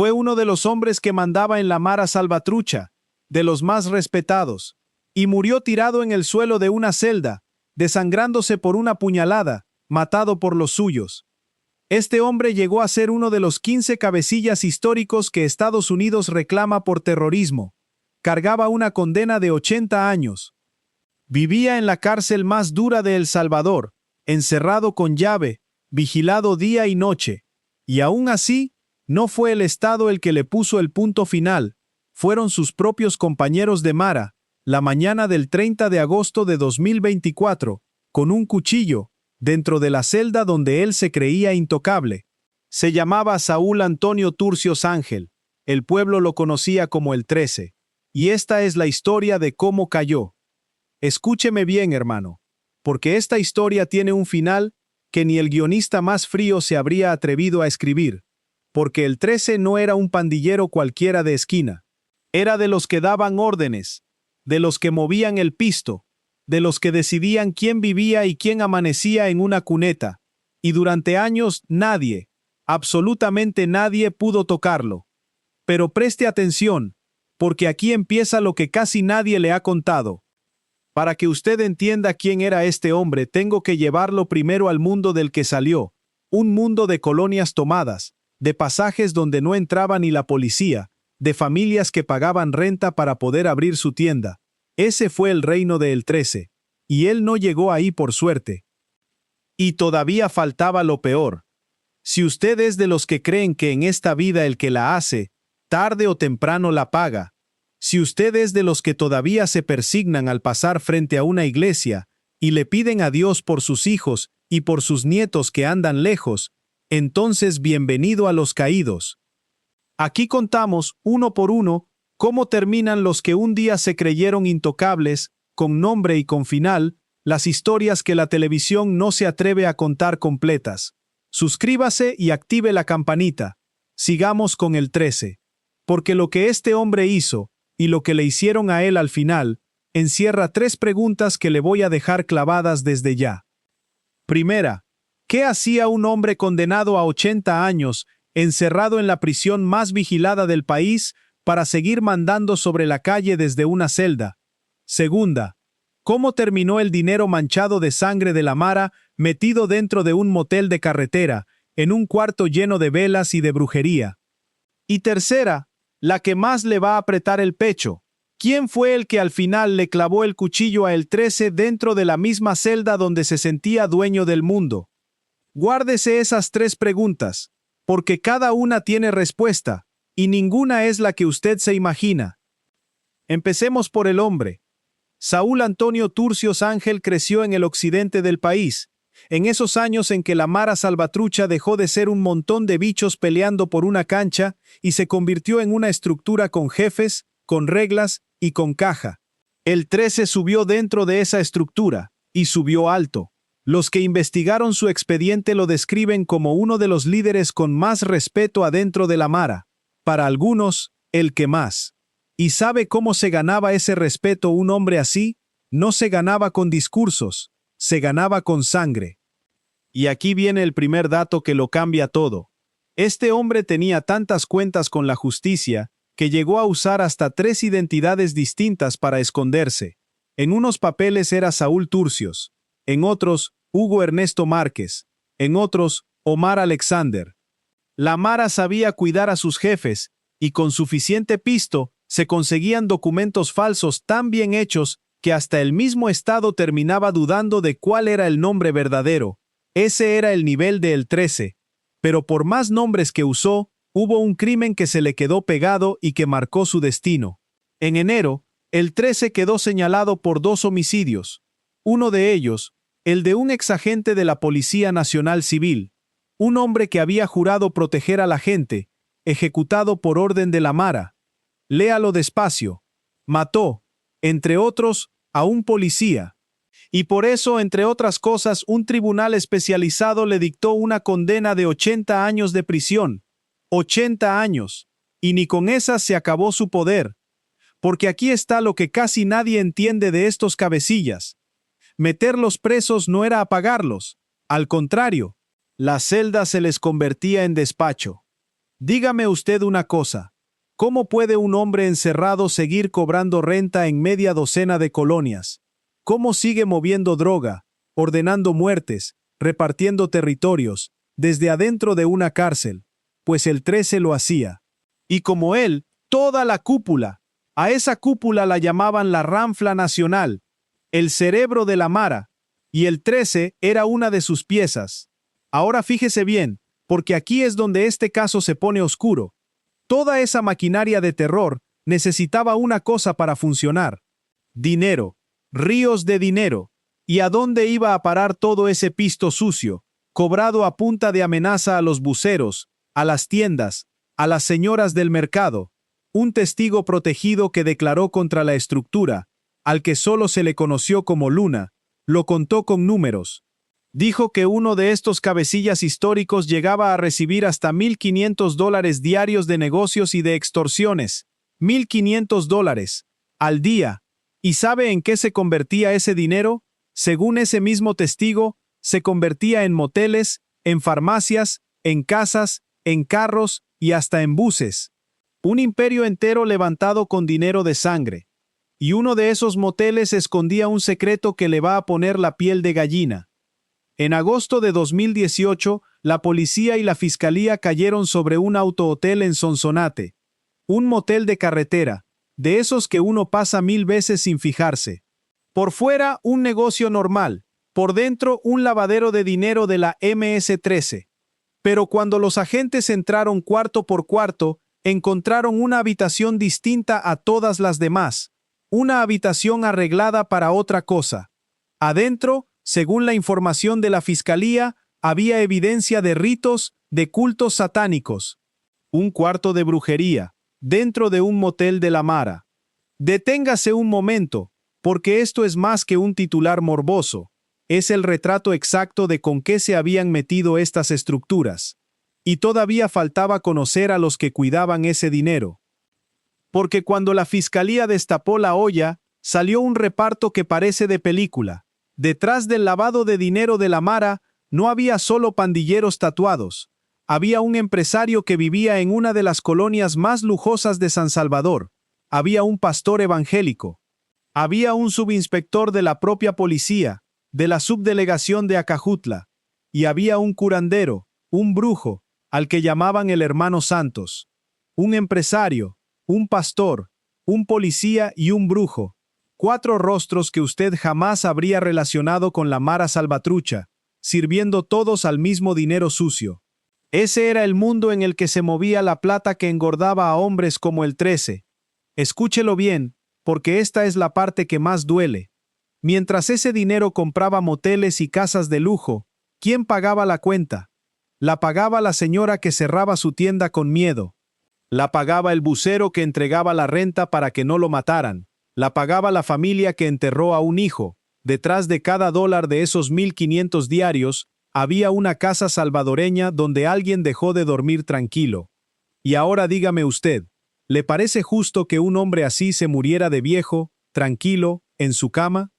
Fue uno de los hombres que mandaba en la Mara Salvatrucha, de los más respetados, y murió tirado en el suelo de una celda, desangrándose por una puñalada, matado por los suyos. Este hombre llegó a ser uno de los 15 cabecillas históricos que Estados Unidos reclama por terrorismo. Cargaba una condena de 80 años. Vivía en la cárcel más dura de El Salvador, encerrado con llave, vigilado día y noche. Y aún así, no fue el Estado el que le puso el punto final, fueron sus propios compañeros de Mara, la mañana del 30 de agosto de 2024, con un cuchillo, dentro de la celda donde él se creía intocable. Se llamaba Saúl Antonio Turcios Ángel. El pueblo lo conocía como el 13. Y esta es la historia de cómo cayó. Escúcheme bien, hermano, porque esta historia tiene un final que ni el guionista más frío se habría atrevido a escribir, porque el 13 no era un pandillero cualquiera de esquina. Era de los que daban órdenes, de los que movían el pisto, de los que decidían quién vivía y quién amanecía en una cuneta, y durante años nadie, absolutamente nadie pudo tocarlo. Pero preste atención, porque aquí empieza lo que casi nadie le ha contado. Para que usted entienda quién era este hombre, tengo que llevarlo primero al mundo del que salió, un mundo de colonias tomadas, de pasajes donde no entraba ni la policía, de familias que pagaban renta para poder abrir su tienda. Ese fue el reino de El 13, y él no llegó ahí por suerte. Y todavía faltaba lo peor. Si usted es de los que creen que en esta vida el que la hace, tarde o temprano la paga, si usted es de los que todavía se persignan al pasar frente a una iglesia y le piden a Dios por sus hijos y por sus nietos que andan lejos, entonces bienvenido a los caídos. Aquí contamos, uno por uno, cómo terminan los que un día se creyeron intocables, con nombre y con final, las historias que la televisión no se atreve a contar completas. Suscríbase y active la campanita. Sigamos con el 13. Porque lo que este hombre hizo, y lo que le hicieron a él al final, encierra 3 preguntas que le voy a dejar clavadas desde ya. Primera, ¿qué hacía un hombre condenado a 80 años, encerrado en la prisión más vigilada del país, para seguir mandando sobre la calle desde una celda? Segunda, ¿cómo terminó el dinero manchado de sangre de la Mara metido dentro de un motel de carretera, en un cuarto lleno de velas y de brujería? Y tercera, la que más le va a apretar el pecho. ¿Quién fue el que al final le clavó el cuchillo a El 13 dentro de la misma celda donde se sentía dueño del mundo? Guárdese esas 3 preguntas, porque cada una tiene respuesta, y ninguna es la que usted se imagina. Empecemos por el hombre. Saúl Antonio Turcios Ángel creció en el occidente del país, en esos años en que la Mara Salvatrucha dejó de ser un montón de bichos peleando por una cancha y se convirtió en una estructura con jefes, con reglas y con caja. El 13 subió dentro de esa estructura, y subió alto. Los que investigaron su expediente lo describen como uno de los líderes con más respeto adentro de la Mara. Para algunos, el que más. ¿Y sabe cómo se ganaba ese respeto un hombre así? No se ganaba con discursos, se ganaba con sangre. Y aquí viene el primer dato que lo cambia todo. Este hombre tenía tantas cuentas con la justicia que llegó a usar hasta 3 identidades distintas para esconderse. En unos papeles era Saúl Turcios, en otros, Hugo Ernesto Márquez, en otros, Omar Alexander. La Mara sabía cuidar a sus jefes, y con suficiente pisto, se conseguían documentos falsos tan bien hechos que hasta el mismo Estado terminaba dudando de cuál era el nombre verdadero. Ese era el nivel de El 13. Pero por más nombres que usó, hubo un crimen que se le quedó pegado y que marcó su destino. En enero, El 13 quedó señalado por 2 homicidios. Uno de ellos, el de un exagente de la Policía Nacional Civil, un hombre que había jurado proteger a la gente, ejecutado por orden de la Mara. Léalo despacio. Mató, entre otros, a un policía. Y por eso, entre otras cosas, un tribunal especializado le dictó una condena de 80 años de prisión. 80 años. Y ni con esas se acabó su poder. Porque aquí está lo que casi nadie entiende de estos cabecillas. Meterlos presos no era apagarlos. Al contrario, la celda se les convertía en despacho. Dígame usted una cosa. ¿Cómo puede un hombre encerrado seguir cobrando renta en media docena de colonias? ¿Cómo sigue moviendo droga, ordenando muertes, repartiendo territorios, desde adentro de una cárcel? Pues el 13 lo hacía. Y como él, toda la cúpula. A esa cúpula la llamaban la Ranfla Nacional, el cerebro de la Mara, y el 13 era una de sus piezas. Ahora fíjese bien, porque aquí es donde este caso se pone oscuro. Toda esa maquinaria de terror necesitaba una cosa para funcionar: dinero, ríos de dinero. ¿Y a dónde iba a parar todo ese pisto sucio, cobrado a punta de amenaza a los buceros, a las tiendas, a las señoras del mercado? Un testigo protegido que declaró contra la estructura, al que solo se le conoció como Luna, lo contó con números. Dijo que uno de estos cabecillas históricos llegaba a recibir hasta $1,500 diarios de negocios y de extorsiones. $1,500 al día. ¿Y sabe en qué se convertía ese dinero? Según ese mismo testigo, se convertía en moteles, en farmacias, en casas, en carros y hasta en buses. Un imperio entero levantado con dinero de sangre. Y uno de esos moteles escondía un secreto que le va a poner la piel de gallina. En agosto de 2018, la policía y la fiscalía cayeron sobre un autohotel en Sonsonate. Un motel de carretera, de esos que uno pasa 1000 veces sin fijarse. Por fuera, un negocio normal. Por dentro, un lavadero de dinero de la MS-13. Pero cuando los agentes entraron cuarto por cuarto, encontraron una habitación distinta a todas las demás. Una habitación arreglada para otra cosa. Adentro, según la información de la fiscalía, había evidencia de ritos, de cultos satánicos. Un cuarto de brujería, dentro de un motel de la Mara. Deténgase un momento, porque esto es más que un titular morboso. Es el retrato exacto de con qué se habían metido estas estructuras. Y todavía faltaba conocer a los que cuidaban ese dinero. Porque cuando la fiscalía destapó la olla, salió un reparto que parece de película. Detrás del lavado de dinero de la Mara, no había solo pandilleros tatuados. Había un empresario que vivía en una de las colonias más lujosas de San Salvador. Había un pastor evangélico. Había un subinspector de la propia policía, de la subdelegación de Acajutla. Y había un curandero, un brujo, al que llamaban el Hermano Santos. Un empresario, un pastor, un policía y un brujo. 4 rostros que usted jamás habría relacionado con la Mara Salvatrucha, sirviendo todos al mismo dinero sucio. Ese era el mundo en el que se movía la plata que engordaba a hombres como el 13. Escúchelo bien, porque esta es la parte que más duele. Mientras ese dinero compraba moteles y casas de lujo, ¿quién pagaba la cuenta? La pagaba la señora que cerraba su tienda con miedo. La pagaba el bucero que entregaba la renta para que no lo mataran. La pagaba la familia que enterró a un hijo. Detrás de cada dólar de esos 1,500 diarios, había una casa salvadoreña donde alguien dejó de dormir tranquilo. Y ahora dígame usted, ¿le parece justo que un hombre así se muriera de viejo, tranquilo, en su cama?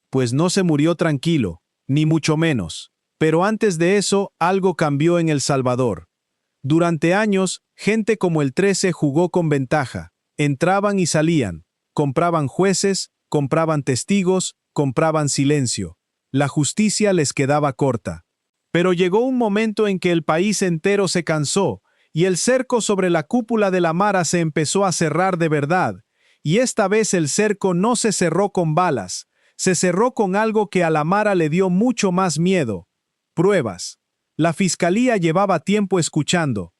Pues no se murió tranquilo, ni mucho menos. Pero antes de eso, algo cambió en El Salvador. Durante años, gente como el 13 jugó con ventaja. Entraban y salían. Compraban jueces, compraban testigos, compraban silencio. La justicia les quedaba corta. Pero llegó un momento en que el país entero se cansó, y el cerco sobre la cúpula de la Mara se empezó a cerrar de verdad. Y esta vez el cerco no se cerró con balas, se cerró con algo que a la Mara le dio mucho más miedo: pruebas. La fiscalía llevaba tiempo escuchando.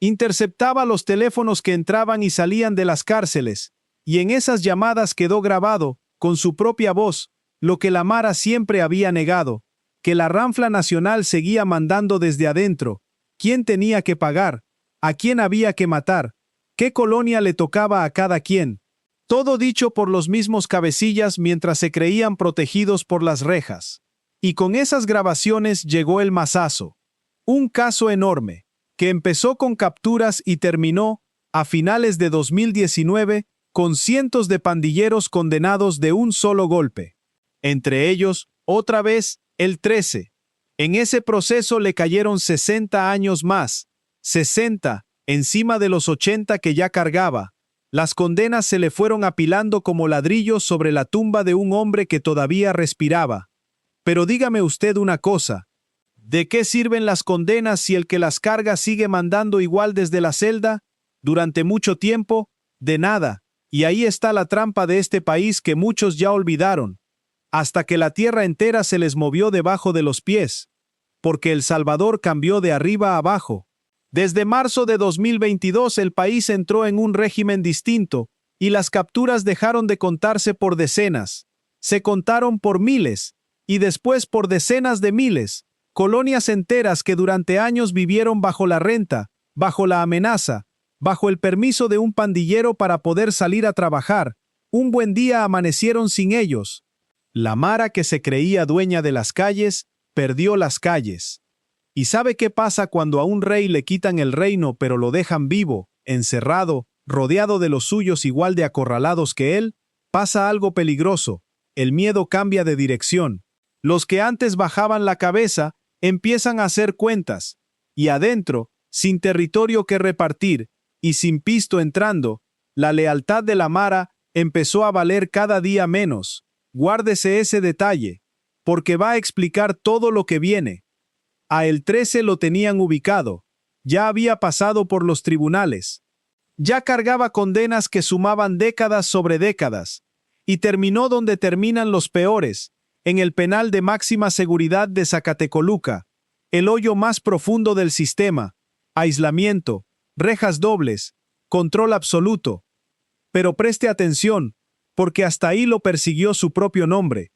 Interceptaba los teléfonos que entraban y salían de las cárceles, y en esas llamadas quedó grabado, con su propia voz, lo que la Mara siempre había negado: que la Ranfla Nacional seguía mandando desde adentro, quién tenía que pagar, a quién había que matar, qué colonia le tocaba a cada quien. Todo dicho por los mismos cabecillas mientras se creían protegidos por las rejas. Y con esas grabaciones llegó el mazazo. Un caso enorme, que empezó con capturas y terminó, a finales de 2019, con cientos de pandilleros condenados de un solo golpe. Entre ellos, otra vez, el 13. En ese proceso le cayeron 60 años más. 60, Encima de los 80 que ya cargaba, las condenas se le fueron apilando como ladrillos sobre la tumba de un hombre que todavía respiraba. Pero dígame usted una cosa, ¿de qué sirven las condenas si el que las carga sigue mandando igual desde la celda? Durante mucho tiempo, de nada, y ahí está la trampa de este país que muchos ya olvidaron, hasta que la tierra entera se les movió debajo de los pies, porque El Salvador cambió de arriba a abajo. Desde marzo de 2022 el país entró en un régimen distinto, y las capturas dejaron de contarse por decenas, se contaron por miles, y después por decenas de miles, colonias enteras que durante años vivieron bajo la renta, bajo la amenaza, bajo el permiso de un pandillero para poder salir a trabajar. Un buen día amanecieron sin ellos. La Mara que se creía dueña de las calles, perdió las calles. ¿Y sabe qué pasa cuando a un rey le quitan el reino pero lo dejan vivo, encerrado, rodeado de los suyos igual de acorralados que él? Pasa algo peligroso. El miedo cambia de dirección. Los que antes bajaban la cabeza empiezan a hacer cuentas. Y adentro, sin territorio que repartir, y sin pisto entrando, la lealtad de la Mara empezó a valer cada día menos. Guárdese ese detalle, porque va a explicar todo lo que viene. A el 13 lo tenían ubicado, ya había pasado por los tribunales, ya cargaba condenas que sumaban décadas sobre décadas, y terminó donde terminan los peores, en el penal de máxima seguridad de Zacatecoluca, el hoyo más profundo del sistema, aislamiento, rejas dobles, control absoluto. Pero preste atención, porque hasta ahí lo persiguió su propio nombre.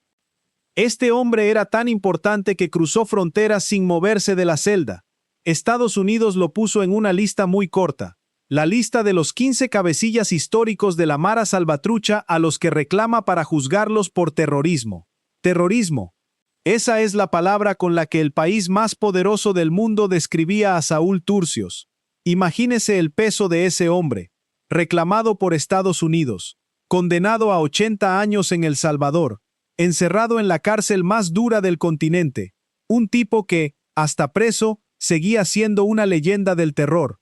Este hombre era tan importante que cruzó fronteras sin moverse de la celda. Estados Unidos lo puso en una lista muy corta, la lista de los 15 cabecillas históricos de la Mara Salvatrucha a los que reclama para juzgarlos por terrorismo. Terrorismo. Esa es la palabra con la que el país más poderoso del mundo describía a Saúl Turcios. Imagínese el peso de ese hombre, reclamado por Estados Unidos, condenado a 80 años en El Salvador, encerrado en la cárcel más dura del continente, un tipo que, hasta preso, seguía siendo una leyenda del terror.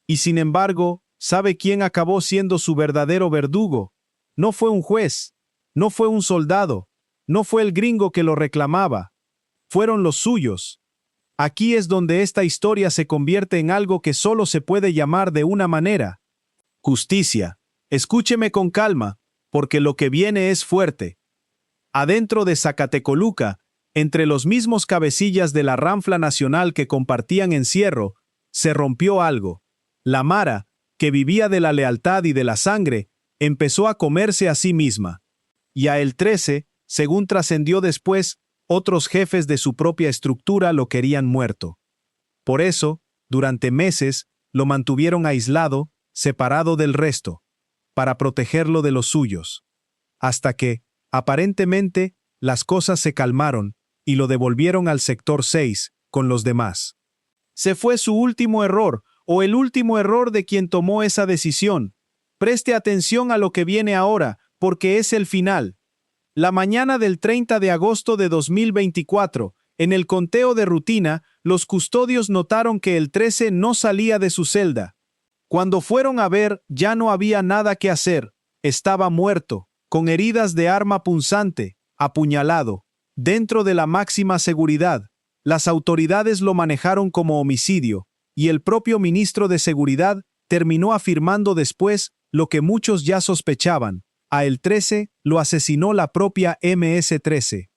Y sin embargo, ¿sabe quién acabó siendo su verdadero verdugo? No fue un juez, no fue un soldado, no fue el gringo que lo reclamaba, fueron los suyos. Aquí es donde esta historia se convierte en algo que solo se puede llamar de una manera: justicia. Escúcheme con calma, porque lo que viene es fuerte. Adentro de Zacatecoluca, entre los mismos cabecillas de la Ranfla Nacional que compartían encierro, se rompió algo. La Mara, que vivía de la lealtad y de la sangre, empezó a comerse a sí misma. Y a el 13, según trascendió después, otros jefes de su propia estructura lo querían muerto. Por eso, durante meses, lo mantuvieron aislado, separado del resto, para protegerlo de los suyos. Hasta que, aparentemente, las cosas se calmaron y lo devolvieron al sector 6 con los demás. Se fue su último error, o el último error de quien tomó esa decisión. Preste atención a lo que viene ahora, porque es el final. La mañana del 30 de agosto de 2024, en el conteo de rutina, los custodios notaron que el 13 no salía de su celda. Cuando fueron a ver, ya no había nada que hacer. Estaba muerto, con heridas de arma punzante, apuñalado, dentro de la máxima seguridad. Las autoridades lo manejaron como homicidio, y el propio ministro de Seguridad terminó afirmando después lo que muchos ya sospechaban: a el 13 lo asesinó la propia MS-13.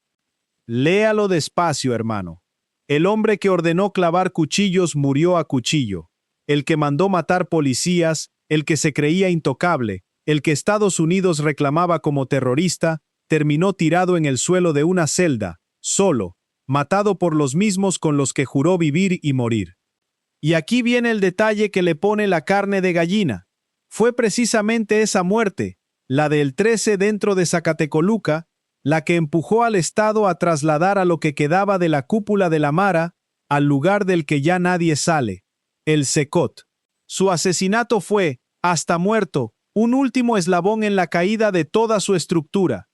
Léalo despacio, hermano. El hombre que ordenó clavar cuchillos murió a cuchillo. El que mandó matar policías, el que se creía intocable, el que Estados Unidos reclamaba como terrorista, terminó tirado en el suelo de una celda, solo, matado por los mismos con los que juró vivir y morir. Y aquí viene el detalle que le pone la carne de gallina. Fue precisamente esa muerte, la del 13 dentro de Zacatecoluca, la que empujó al Estado a trasladar a lo que quedaba de la cúpula de la Mara al lugar del que ya nadie sale, el Secot. Su asesinato fue, hasta muerto, un último eslabón en la caída de toda su estructura.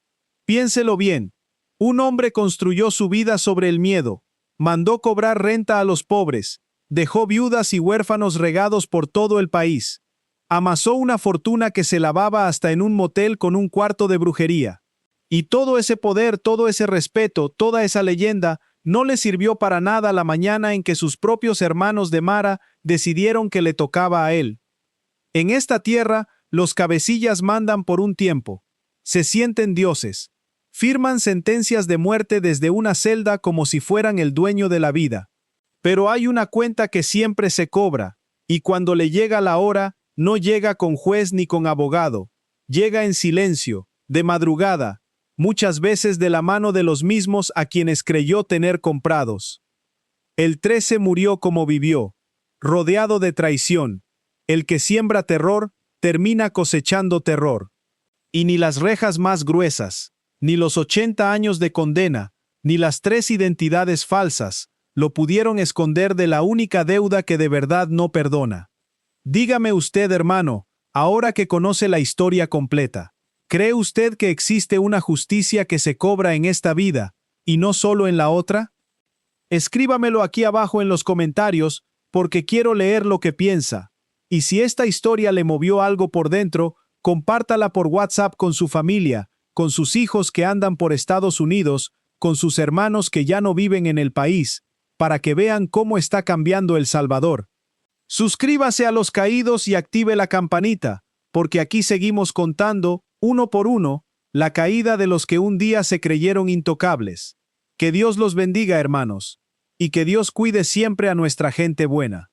Piénselo bien. Un hombre construyó su vida sobre el miedo, mandó cobrar renta a los pobres, dejó viudas y huérfanos regados por todo el país. Amasó una fortuna que se lavaba hasta en un motel con un cuarto de brujería. Y todo ese poder, todo ese respeto, toda esa leyenda, no le sirvió para nada la mañana en que sus propios hermanos de Mara decidieron que le tocaba a él. En esta tierra, los cabecillas mandan por un tiempo. Se sienten dioses. Firman sentencias de muerte desde una celda como si fueran el dueño de la vida. Pero hay una cuenta que siempre se cobra, y cuando le llega la hora, no llega con juez ni con abogado. Llega en silencio, de madrugada, muchas veces de la mano de los mismos a quienes creyó tener comprados. El 13 murió como vivió, rodeado de traición. El que siembra terror, termina cosechando terror. Y ni las rejas más gruesas, ni los 80 años de condena, ni las 3 identidades falsas, lo pudieron esconder de la única deuda que de verdad no perdona. Dígame usted, hermano, ahora que conoce la historia completa, ¿cree usted que existe una justicia que se cobra en esta vida, y no solo en la otra? Escríbamelo aquí abajo en los comentarios, porque quiero leer lo que piensa. Y si esta historia le movió algo por dentro, compártala por WhatsApp con su familia, con sus hijos que andan por Estados Unidos, con sus hermanos que ya no viven en el país, para que vean cómo está cambiando El Salvador. Suscríbase a Los Caídos y active la campanita, porque aquí seguimos contando, uno por uno, la caída de los que un día se creyeron intocables. Que Dios los bendiga, hermanos, y que Dios cuide siempre a nuestra gente buena.